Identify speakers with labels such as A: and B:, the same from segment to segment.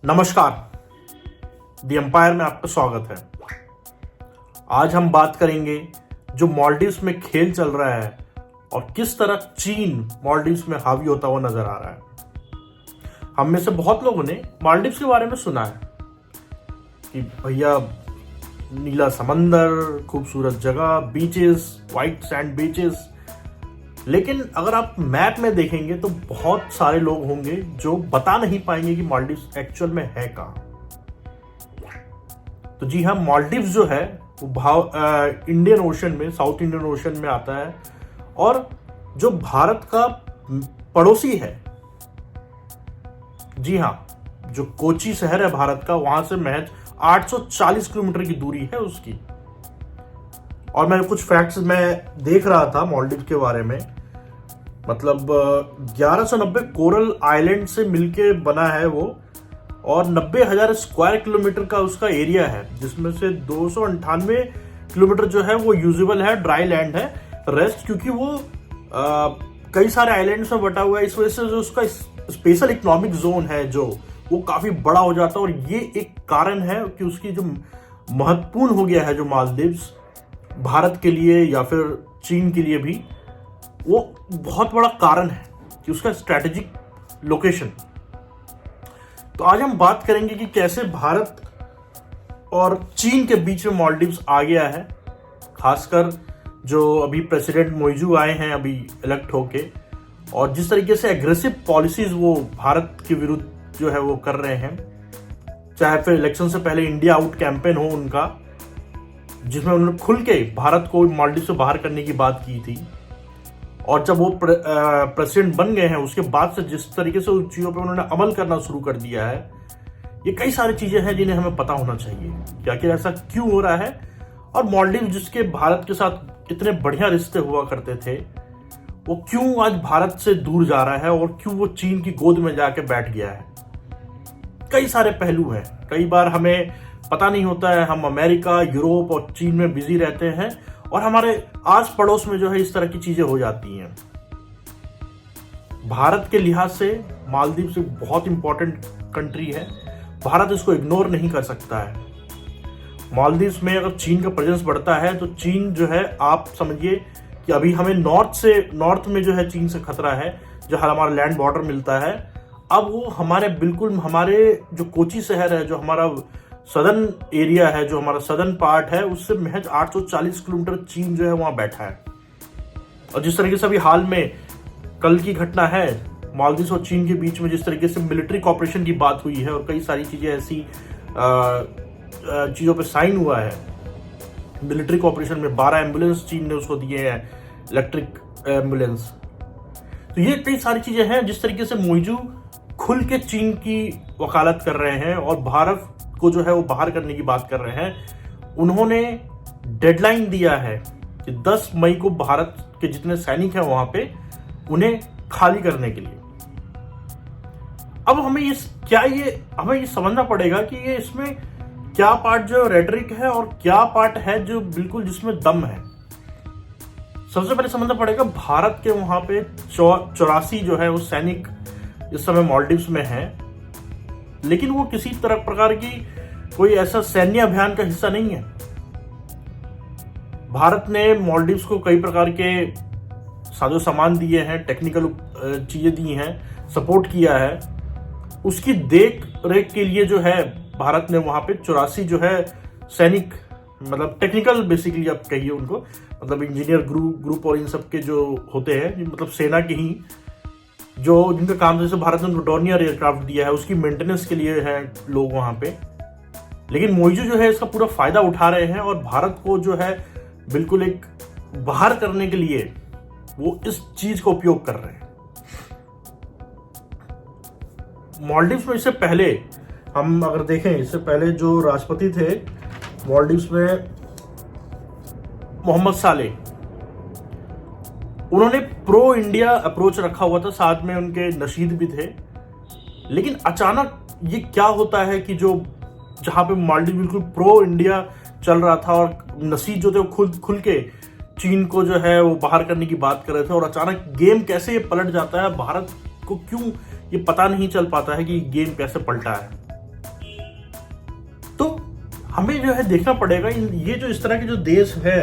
A: नमस्कार, the empire में आपका स्वागत है। आज हम बात करेंगे जो मालदीव्स में खेल चल रहा है और किस तरह चीन मालदीव्स में हावी होता हुआ नजर आ रहा है। हम में से बहुत लोगों ने मालदीव्स के बारे में सुना है कि भैया नीला समंदर, खूबसूरत जगह, बीचेस, वाइट सैंड बीचेस। लेकिन अगर आप मैप में देखेंगे तो बहुत सारे लोग होंगे जो बता नहीं पाएंगे कि मालदीव्स एक्चुअल में है कहां। तो जी हां, मालदीव्स जो है वो इंडियन ओशन में, साउथ इंडियन ओशन में आता है और जो भारत का पड़ोसी है। जी हां, जो कोची शहर है भारत का, वहां से महज 840 किलोमीटर की दूरी है उसकी। और मैं कुछ फैक्ट्स मैं देख रहा था मालदीव के बारे में। मतलब 1190 कोरल आइलैंड से मिलके बना है वो और 90,000 स्क्वायर किलोमीटर का उसका एरिया है, जिसमें से 298 किलोमीटर जो है वो यूजेबल है, ड्राई लैंड है। रेस्ट क्योंकि वो कई सारे आइलैंड्स में बटा हुआ है, इस वजह से जो उसका स्पेशल इकोनॉमिक जोन है जो वो काफी बड़ा हो जाता है। और ये एक कारण है कि उसकी जो महत्वपूर्ण हो गया है जो मालदीव्स भारत के लिए या फिर चीन के लिए भी, वो बहुत बड़ा कारण है कि उसका स्ट्रैटेजिक लोकेशन। तो आज हम बात करेंगे कि कैसे भारत और चीन के बीच में मालदीव्स आ गया है, खासकर जो अभी प्रेसिडेंट मोइजू आए हैं अभी इलेक्ट होके, और जिस तरीके से एग्रेसिव पॉलिसीज वो भारत के विरुद्ध जो है वो कर रहे हैं। चाहे फिर इलेक्शन से पहले इंडिया आउट कैंपेन हो उनका, जिसमें उन्होंने खुल के भारत को मालदीव से बाहर करने की बात की थी, और जब वो प्रेसिडेंट बन गए हैं उसके बाद से जिस तरीके से उन चीजों पर उन्होंने अमल करना शुरू कर दिया है, ये कई सारी चीजें हैं जिन्हें हमें पता होना चाहिए कि आखिर ऐसा क्यों हो रहा है। और मालदीव जिसके भारत के साथ कितने बढ़िया रिश्ते हुआ करते थे, वो क्यों आज भारत से दूर जा रहा है और क्यों वो चीन की गोद में जाके बैठ गया है। कई सारे पहलू हैं, कई बार हमें पता नहीं होता है। हम अमेरिका, यूरोप और चीन में बिजी रहते हैं और हमारे आस पड़ोस में जो है इस तरह की चीजें हो जाती हैं। भारत के लिहाज से मालदीव से बहुत इंपॉर्टेंट कंट्री है, भारत इसको इग्नोर नहीं कर सकता है। मालदीव में अगर चीन का प्रेजेंस बढ़ता है तो चीन जो है, आप समझिए कि अभी हमें नॉर्थ में जो है चीन से खतरा है, जो हमारा लैंड बॉर्डर मिलता है। अब वो हमारे जो कोची शहर है, जो हमारा सदर्न एरिया है, जो हमारा सदर्न पार्ट है, उससे महज 840 किलोमीटर चीन जो है वहां बैठा है। और जिस तरीके से अभी हाल में कल की घटना है मालदीव और चीन के बीच में, जिस तरीके से मिलिट्री कॉपरेशन की बात हुई है और कई सारी चीजें ऐसी चीजों पे साइन हुआ है। मिलिट्री कॉपरेशन में 12 एम्बुलेंस चीन ने उसको दिए हैं, इलेक्ट्रिक एम्बुलेंस। तो ये कई सारी चीजें हैं जिस तरीके से मोइजू खुल के चीन की वकालत कर रहे हैं और भारत को जो है वो बाहर करने की बात कर रहे हैं। उन्होंने डेडलाइन दिया है कि 10 मई को भारत के जितने सैनिक हैं वहां पे उन्हें खाली करने के लिए। अब हमें ये समझना पड़ेगा कि ये इसमें क्या पार्ट जो रेटरिक है और क्या पार्ट है जो बिल्कुल जिसमें दम है। सबसे पहले समझना पड़ेगा, भारत के वहां पे 84 जो है वो सैनिक इस समय मालदीव्स में है, लेकिन वो किसी तरह प्रकार की कोई ऐसा सैन्य अभियान का हिस्सा नहीं है। भारत ने मालदीव्स को कई प्रकार के साजो सामान दिए हैं, टेक्निकल चीजें दी हैं, सपोर्ट किया है। उसकी देख रेख के लिए जो है भारत ने वहां पे 84 जो है सैनिक, मतलब टेक्निकल बेसिकली आप कहिए उनको, मतलब इंजीनियर ग्रुप और इन सब के जो होते हैं, मतलब सेना के ही जो जिनका काम, जैसे भारत ने डोर्नियर एयरक्राफ्ट दिया है, उसकी मेंटेनेंस के लिए है लोग वहां पे। लेकिन मोइजू जो है इसका पूरा फायदा उठा रहे हैं और भारत को जो है बिल्कुल एक बाहर करने के लिए वो इस चीज का उपयोग कर रहे हैं। मालदीव में इससे पहले हम अगर देखें, इससे पहले जो राष्ट्रपति थे मालदीव में, मोहम्मद सालेह, उन्होंने प्रो इंडिया अप्रोच रखा हुआ था, साथ में उनके नशीद भी थे। लेकिन अचानक ये क्या होता है कि जो जहां पे मालदीव बिल्कुल प्रो इंडिया चल रहा था और नशीद जो थे वो खुल के चीन को जो है वो बाहर करने की बात कर रहे थे, और अचानक गेम कैसे ये पलट जाता है, भारत को क्यों ये पता नहीं चल पाता है कि गेम कैसे पलटा है। हमें जो है देखना पड़ेगा ये जो इस तरह के जो देश है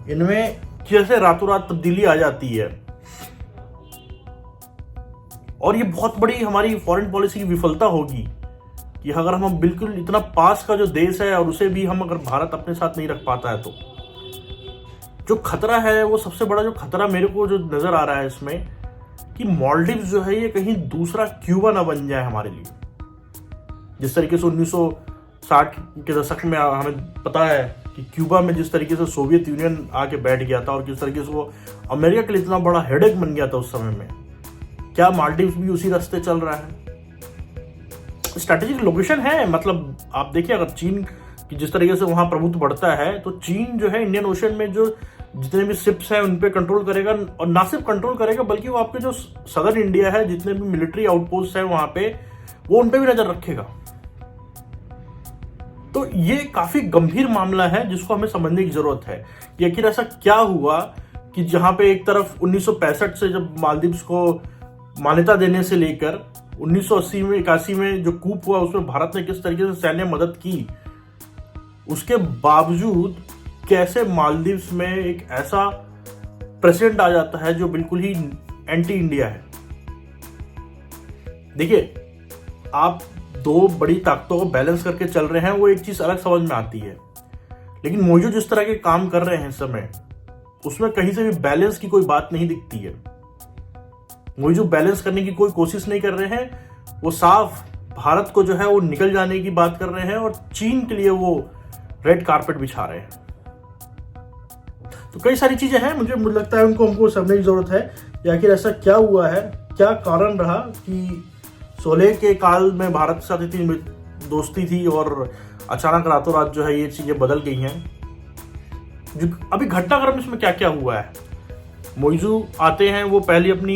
A: इनमें कैसे रातों रात तब्दीली आ जाती है, और ये बहुत बड़ी हमारी फॉरेन पॉलिसी की विफलता होगी कि अगर हम बिल्कुल इतना पास का जो देश है और उसे भी हम अगर भारत अपने साथ नहीं रख पाता है तो जो खतरा है वो सबसे बड़ा जो खतरा मेरे को जो नजर आ रहा है इसमें कि मालदीव्स जो है ये कहीं दूसरा क्यूबा ना बन जाए हमारे लिए। जिस तरीके से 1960 के दशक में हमें पता है कि क्यूबा में जिस तरीके से सोवियत यूनियन आके बैठ गया था और किस तरीके से वो अमेरिका के लिए इतना बड़ा हेडेक बन गया था उस समय में, क्या मालदीव्स भी उसी रास्ते चल रहा है? स्ट्रैटेजिक लोकेशन है, मतलब आप देखिए अगर चीन की जिस तरीके से वहां प्रभुत्व बढ़ता है तो चीन जो है इंडियन ओशन में जो जितने भी शिप्स हैं उन पे कंट्रोल करेगा, और ना सिर्फ कंट्रोल करेगा बल्कि वो आपके जो सदर्न इंडिया है जितने भी मिलिट्री आउटपोस्ट है वहां पे वो उन पे भी नजर रखेगा। तो ये काफी गंभीर मामला है जिसको हमें समझने की जरूरत है कि आखिर ऐसा क्या हुआ कि जहां पे एक तरफ 1965 से जब मालदीव्स को मान्यता देने से लेकर 1980 में 81 में जो कूप हुआ उसमें भारत ने किस तरीके से सैन्य मदद की, उसके बावजूद कैसे मालदीव्स में एक ऐसा प्रेसिडेंट आ जाता है जो बिल्कुल ही एंटी इंडिया है। देखिए आप दो बड़ी ताकतों को बैलेंस करके चल रहे हैं वो एक चीज अलग समझ में आती है, लेकिन मौजूद जिस तरह के काम कर रहे हैं इस समय उसमें कहीं से भी बैलेंस की कोई बात नहीं दिखती है। मौजूद बैलेंस करने की कोई कोशिश नहीं कर रहे हैं, वो साफ भारत को जो है वो निकल जाने की बात कर रहे हैं और चीन के लिए वो रेड कारपेट बिछा रहे हैं। तो कई सारी चीजें हैं, मुझे लगता है उनको हमको समझने की जरूरत है कि आखिर ऐसा क्या हुआ है, क्या कारण रहा कि 16 के काल में भारत के साथ इतनी दोस्ती थी और अचानक रातों रात जो है ये चीजें बदल गई हैं। जो अभी घटनाक्रम इसमें क्या क्या हुआ है, मोइजू आते हैं, वो पहले अपनी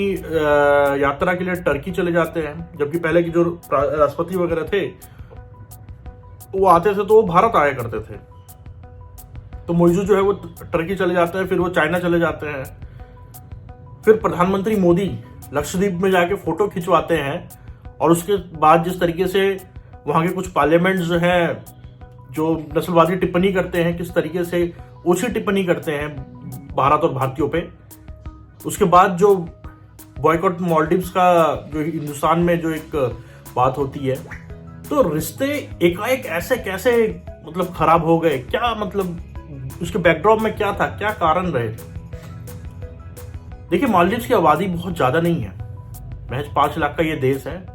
A: यात्रा के लिए टर्की चले जाते हैं, जबकि पहले के जो राष्ट्रपति वगैरह थे वो आते थे तो वो भारत आया करते थे। तो मोइजू जो है वो टर्की चले जाते हैं, फिर वो चाइना चले जाते हैं, फिर प्रधानमंत्री मोदी लक्षद्वीप में जाके फोटो खिंचवाते हैं, और उसके बाद जिस तरीके से वहाँ के कुछ पार्लियामेंट जो हैं जो नस्लवादी टिप्पणी करते हैं, किस तरीके से ओछी टिप्पणी करते हैं भारत और भारतीयों पे, उसके बाद जो बॉयकॉट मालदीव्स का जो हिंदुस्तान में जो एक बात होती है, तो रिश्ते एकाएक ऐसे कैसे मतलब खराब हो गए, क्या मतलब उसके बैकड्रॉप में क्या था, क्या कारण रहे? देखिए मालदीव्स की आबादी बहुत ज्यादा नहीं है, महज 5 लाख का ये देश है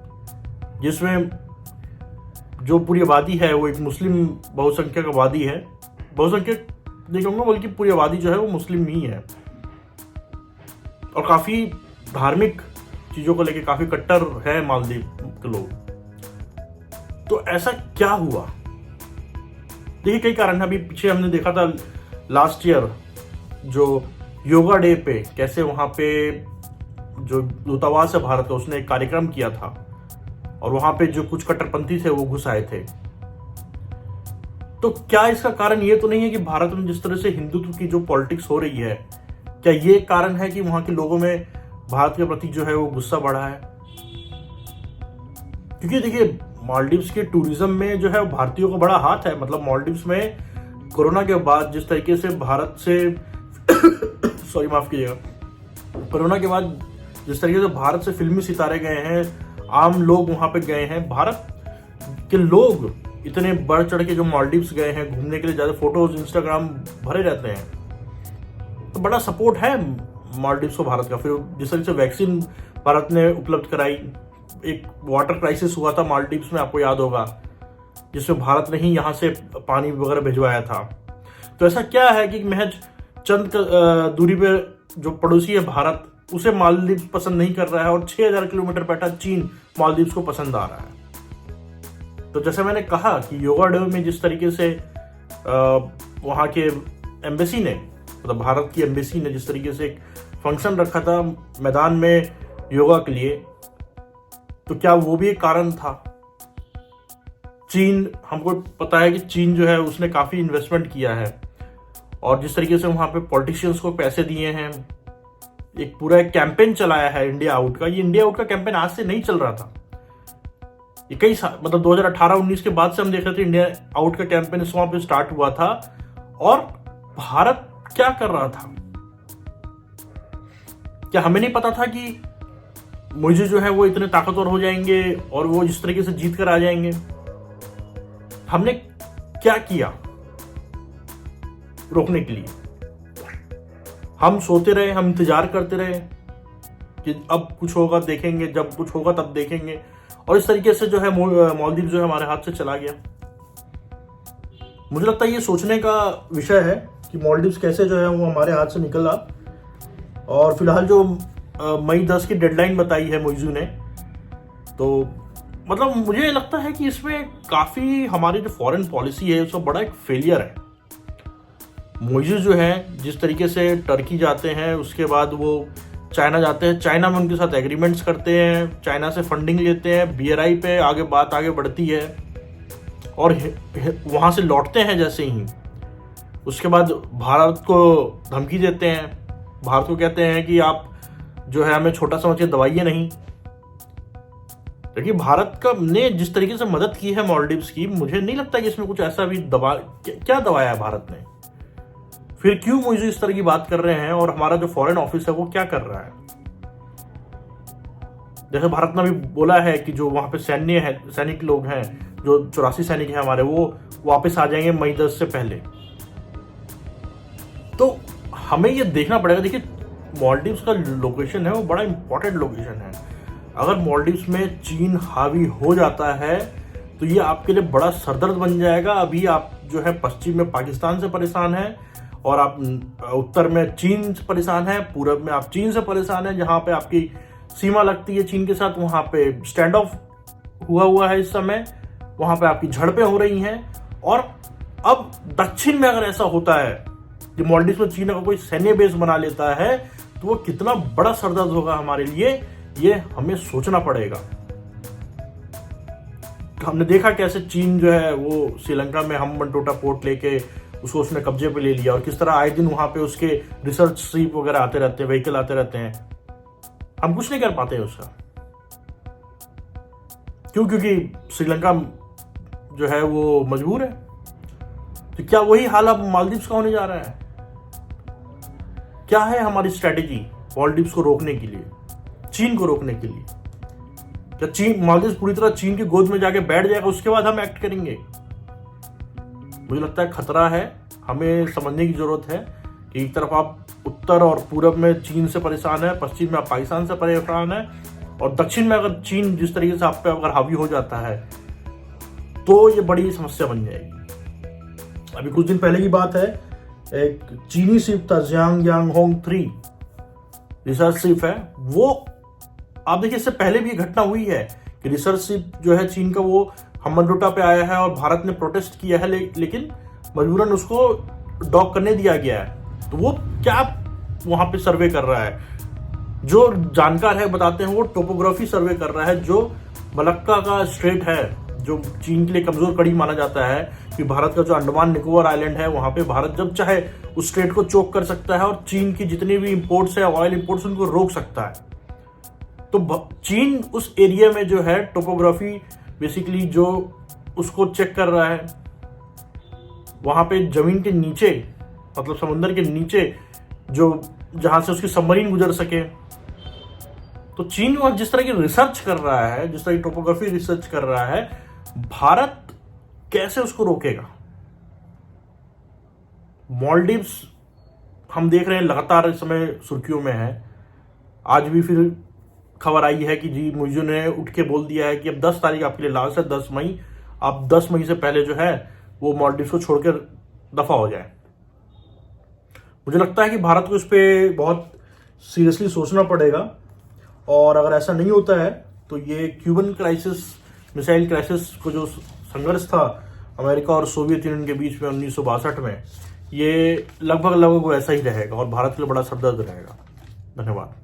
A: जिसमें जो पूरी आबादी है वो एक मुस्लिम बहुसंख्यक आबादी है। बहुसंख्यक नहीं कहूंगा बल्कि पूरी आबादी जो है वो मुस्लिम ही है, और काफी धार्मिक चीजों को लेके काफी कट्टर है मालदीव के लोग। तो ऐसा क्या हुआ? देखिए कई कारण है। अभी पीछे हमने देखा था लास्ट ईयर जो योगा डे पे कैसे वहां पे जो दूतावास है भारत का उसने एक कार्यक्रम किया था, और वहां पे जो कुछ कट्टरपंथी थे वो घुस आए थे। तो क्या इसका कारण ये तो नहीं है कि भारत में जिस तरह से हिंदुत्व की जो पॉलिटिक्स हो रही है, क्या ये कारण है कि वहां के लोगों में भारत के प्रति जो है वो गुस्सा बढ़ा है? क्योंकि देखिए मालदीव्स के टूरिज्म में जो है भारतीयों का बड़ा हाथ है। मतलब मालदीव्स में कोरोना के बाद जिस तरीके से भारत से सॉरी माफ कीजिएगा, कोरोना के बाद जिस तरीके से भारत से फिल्मी सितारे गए हैं, आम लोग वहां पे गए हैं, भारत के लोग इतने बढ़ चढ़ के जो मालदीव्स गए हैं घूमने के लिए, ज्यादा फोटोज इंस्टाग्राम भरे रहते हैं, तो बड़ा सपोर्ट है मालदीव्स को भारत का। फिर जिस तरीके से वैक्सीन भारत ने उपलब्ध कराई, एक वाटर क्राइसिस हुआ था मालदीव्स में आपको याद होगा, जिसमें भारत ने ही यहाँ से पानी वगैरह भिजवाया था। तो ऐसा क्या है कि महज चंद दूरी पे जो पड़ोसी है भारत, उसे मालदीव्स पसंद नहीं कर रहा है, और 6000 किलोमीटर बैठा चीन मालदीव्स को पसंद आ रहा है। तो जैसे मैंने कहा कि योगा डे में जिस तरीके से वहाँ के एम्बेसी ने, मतलब भारत की एम्बेसी ने जिस तरीके से एक फंक्शन रखा था मैदान में योगा के लिए, तो क्या वो भी एक कारण था? चीन, हमको पता है कि चीन जो है उसने काफी इन्वेस्टमेंट किया है, और जिस तरीके से वहां पे पॉलिटिशियंस को पैसे दिए हैं, एक पूरा एक कैंपेन चलाया है इंडिया आउट का। ये इंडिया आउट का कैंपेन आज से नहीं चल रहा था, ये कई मतलब 2018-19 के बाद से हम देख रहे थे इंडिया आउट का कैंपेन वहां पे स्टार्ट हुआ था, और भारत क्या कर रहा था? क्या हमें नहीं पता था कि मुझे जो है वो इतने ताकतवर हो जाएंगे और वो जिस तरीके से जीत कर आ जाएंगे? हमने क्या किया रोकने के लिए? हम सोते रहे, हम इंतजार करते रहे कि अब कुछ होगा देखेंगे, जब कुछ होगा तब देखेंगे, और इस तरीके से जो है मालदीव जो है हमारे हाथ से चला गया। मुझे लगता है ये सोचने का विषय है कि मालदीव कैसे जो है वो हमारे हाथ से निकला। और फिलहाल जो मई 10 की डेडलाइन बताई है मोइजू ने, तो मतलब मुझे लगता है कि इसमें काफी हमारी जो फॉरेन पॉलिसी है उसका बड़ा एक फेलियर है। मोइजू जो है जिस तरीके से टर्की जाते हैं, उसके बाद वो चाइना जाते हैं, चाइना में उनके साथ एग्रीमेंट्स करते हैं, चाइना से फंडिंग लेते हैं, BRI पे बात आगे बढ़ती है, और वहां से लौटते हैं जैसे ही, उसके बाद भारत को धमकी देते हैं, भारत को कहते हैं कि आप जो है हमें छोटा समझ के दबाइए नहीं। देखिए भारत का ने जिस तरीके से मदद की है मालदीव्स की, मुझे नहीं लगता कि इसमें कुछ ऐसा भी क्या दबाया है भारत ने। फिर क्यों मोइजू इस तरह की बात कर रहे हैं, और हमारा जो फॉरेन ऑफिस है वो क्या कर रहा है? जैसे भारत ने भी बोला है कि जो वहां पे सैनिक लोग हैं, जो 84 सैनिक हैं हमारे, वो वापस आ जाएंगे मई 10 से पहले। तो हमें ये देखना पड़ेगा। देखिए मालदीव्स का लोकेशन है वो बड़ा इंपॉर्टेंट लोकेशन है। अगर मालदीव्स में चीन हावी हो जाता है तो ये आपके लिए बड़ा सरदर्द बन जाएगा। अभी आप जो है पश्चिम में पाकिस्तान से परेशान हैं, और आप उत्तर में चीन से परेशान हैं, पूरब में आप चीन से परेशान हैं, जहां पे आपकी सीमा लगती है चीन के साथ, वहां पे स्टैंड ऑफ हुआ है इस समय, वहां पे आपकी झड़पें हो रही हैं। और अब दक्षिण में अगर ऐसा होता है कि मालदीव्स में चीन अगर कोई सैन्य बेस बना लेता है तो वो कितना बड़ा सरदर्द होगा हमारे लिए, ये हमें सोचना पड़ेगा। हमने देखा कैसे चीन जो है वो श्रीलंका में हम्बनटोटा पोर्ट लेके उसको उसने कब्जे पे ले लिया, और किस तरह आए दिन वहां पे उसके रिसर्च शिप वगैरह आते रहते हैं, व्हीकल आते रहते हैं। हम कुछ नहीं कर पाते हैं उसका। क्यों? क्योंकि श्रीलंका जो है वो मजबूर है। तो क्या वही हाल अब मालदीव्स का होने जा रहा है? क्या है हमारी स्ट्रेटेजी मालदीव्स को रोकने के लिए, चीन को रोकने के लिए? क्या मालदीव्स पूरी तरह चीन की गोद में जाके बैठ जाएगा, उसके बाद हम एक्ट करेंगे? मुझे लगता है खतरा है। हमें समझने की जरूरत है कि एक तरफ आप उत्तर और पूरब में चीन से परेशान है, पश्चिम में आप पाकिस्तान से परेशान है, और दक्षिण में अगर चीन जिस तरीके से आप पे अगर हावी हो जाता है तो ये बड़ी समस्या बन जाएगी। अभी कुछ दिन पहले की बात है, एक चीनी शिप था जियांगयांगहोंग 3 रिसर्च शिप है वो। आप देखिए इससे पहले भी घटना हुई है कि रिसर्च शिप जो है चीन का वो हम्बनटोटा पे आया है, और भारत ने प्रोटेस्ट किया है, लेकिन मजबूरन उसको डॉक करने दिया गया है। तो वो क्या वहां पे सर्वे कर रहा है? जो जानकार है बताते हैं वो टोपोग्राफी सर्वे कर रहा है। जो मलक्का का स्ट्रेट है, जो चीन के लिए कमजोर कड़ी माना जाता है, कि भारत का जो अंडमान निकोबार आइलैंड है वहां पे भारत जब चाहे उस स्ट्रेट को चोक कर सकता है, और चीन की जितनी भी इंपोर्ट्स है, ऑयल इंपोर्ट्स, उनको रोक सकता है। तो चीन उस एरिया में जो है टोपोग्राफी बेसिकली जो उसको चेक कर रहा है, वहां पे जमीन के नीचे, मतलब समुद्र के नीचे, जो जहां से उसकी सबमरीन गुजर सके। तो चीन वहां जिस तरह की रिसर्च कर रहा है, जिस तरह की टोपोग्राफी रिसर्च कर रहा है, भारत कैसे उसको रोकेगा? मालदीव्स हम देख रहे हैं लगातार इस समय सुर्खियों में है। आज भी फिर खबर आई है कि जी मोइजू ने उठ के बोल दिया है कि अब 10 तारीख आपके लिए लास्ट है, 10 मई। आप 10 मई से पहले जो है वो मालदीव्स को छोड़कर दफा हो जाए। मुझे लगता है कि भारत को इस पर बहुत सीरियसली सोचना पड़ेगा, और अगर ऐसा नहीं होता है तो ये क्यूबन क्राइसिस, मिसाइल क्राइसिस को जो संघर्ष था अमेरिका और सोवियत यूनियन के बीच में 1962 में, ये लगभग वैसा ही रहेगा, और भारत के लिए बड़ा सरदर्द रहेगा। धन्यवाद।